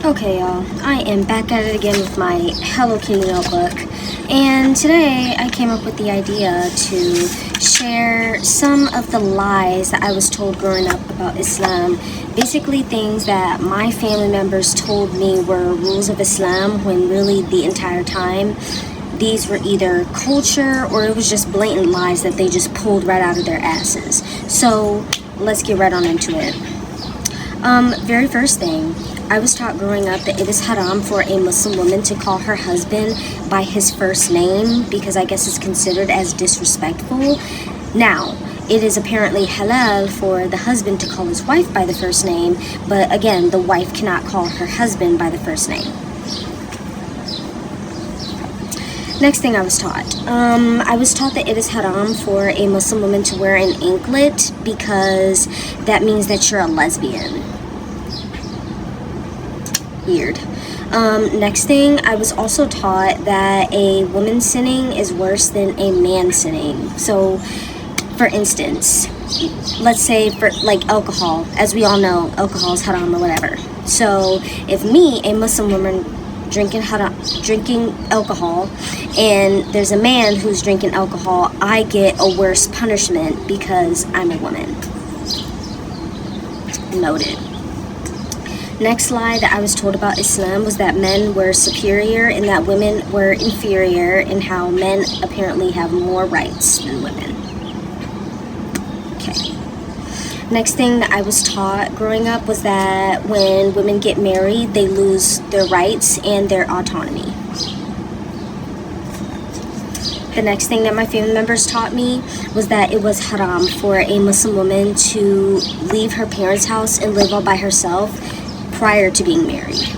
Okay, y'all, I am back at it again with my Hello Kitty notebook, and today I came up with the idea to share some of the lies that I was told growing up about Islam. Basically things that my family members told me were rules of Islam, when really the entire time these were either culture or it was just blatant lies that they just pulled right out of their asses. So let's get right on into it. Very first thing, I was taught growing up that it is haram for a Muslim woman to call her husband by his first name because I guess it's considered as disrespectful. Now, it is apparently halal for the husband to call his wife by the first name, but again, the wife cannot call her husband by the first name. Next thing I was taught that it is haram for a Muslim woman to wear an anklet because that means that you're a lesbian. Weird. Next thing, I was also taught that a woman sinning is worse than a man sinning. So, for instance, let's say for like alcohol, as we all know, alcohol is haram or whatever. So, if me, a Muslim woman, drinking alcohol, and there's a man who's drinking alcohol, I get a worse punishment because I'm a woman. Noted. Next lie that I was told about Islam was that men were superior and that women were inferior, and how men apparently have more rights than women. Okay. Next thing that I was taught growing up was that when women get married, they lose their rights and their autonomy. The next thing that my family members taught me was that it was haram for a Muslim woman to leave her parents' house and live all by herself prior to being married.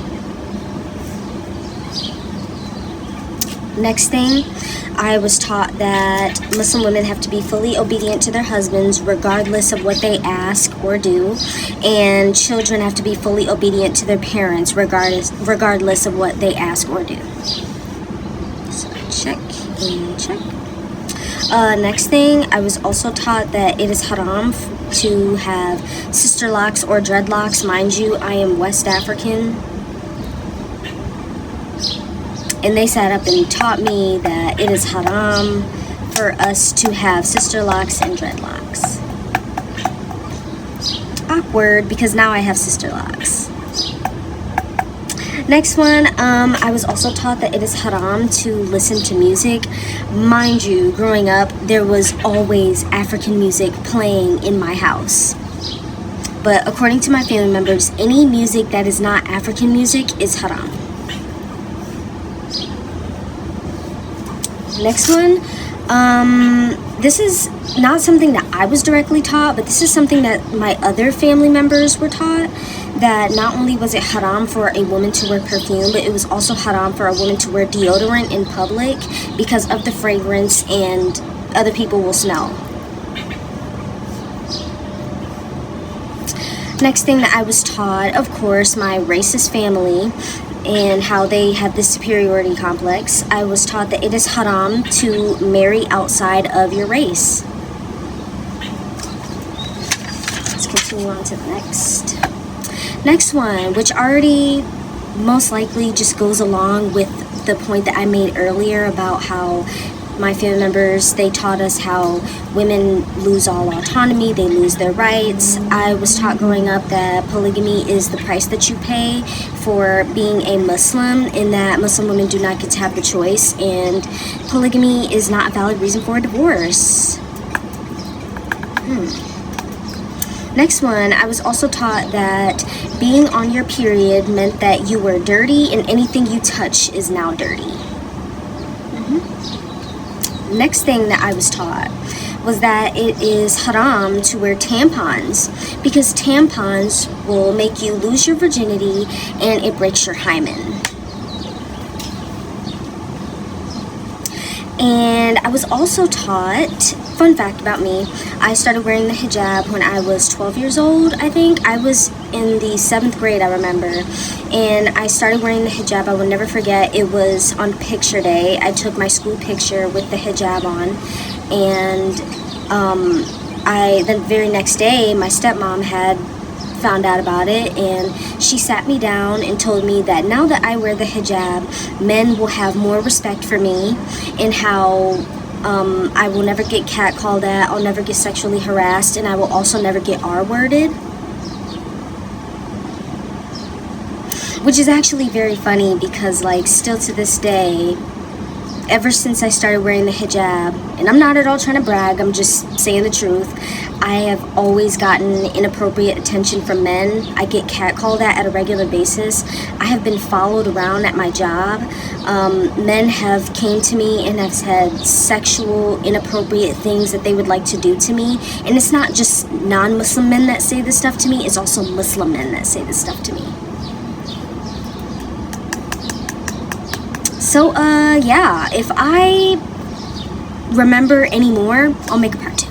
Next thing, I was taught that Muslim women have to be fully obedient to their husbands regardless of what they ask or do, and children have to be fully obedient to their parents regardless of what they ask or do. So check and check. Next thing, I was also taught that it is haram to have sister locks or dreadlocks. Mind you, I am West African. And they sat up and taught me that it is haram for us to have sister locks and dreadlocks. Awkward, because now I have sister locks. Next one, I was also taught that it is haram to listen to music. Mind you, growing up, there was always African music playing in my house. But according to my family members, any music that is not African music is haram. Next one, this is not something that I was directly taught, but this is something that my other family members were taught, that not only was it haram for a woman to wear perfume, but it was also haram for a woman to wear deodorant in public because of the fragrance and other people will smell. Next thing that I was taught, of course, my racist family and how they have this superiority complex, I was taught that it is haram to marry outside of your race. Let's continue on to the next one, which already most likely just goes along with the point that I made earlier about how my family members, they taught us how women lose all autonomy, they lose their rights. I was taught growing up that polygamy is the price that you pay for being a Muslim, and that Muslim women do not get to have the choice, and polygamy is not a valid reason for a divorce. Next one, I was also taught that being on your period meant that you were dirty and anything you touch is now dirty. Next thing that I was taught was that it is haram to wear tampons because tampons will make you lose your virginity and it breaks your hymen. And I was also taught, fun fact about me, I started wearing the hijab when I was 12 years old, I think. I was in the 7th grade, I remember. And I started wearing the hijab. I will never forget, it was on picture day. I took my school picture with the hijab on. And the very next day, my stepmom had found out about it, and she sat me down and told me that now that I wear the hijab, men will have more respect for me, and how I will never get catcalled at, I'll never get sexually harassed, and I will also never get R-worded. Which is actually very funny because, like, still to this day, ever since I started wearing the hijab, and I'm not at all trying to brag, I'm just saying the truth, I have always gotten inappropriate attention from men. I get catcalled at a regular basis. I have been followed around at my job. Men have came to me and have said sexual, inappropriate things that they would like to do to me. And it's not just non-Muslim men that say this stuff to me, it's also Muslim men that say this stuff to me. So, yeah, if I remember any more, I'll make a part 2.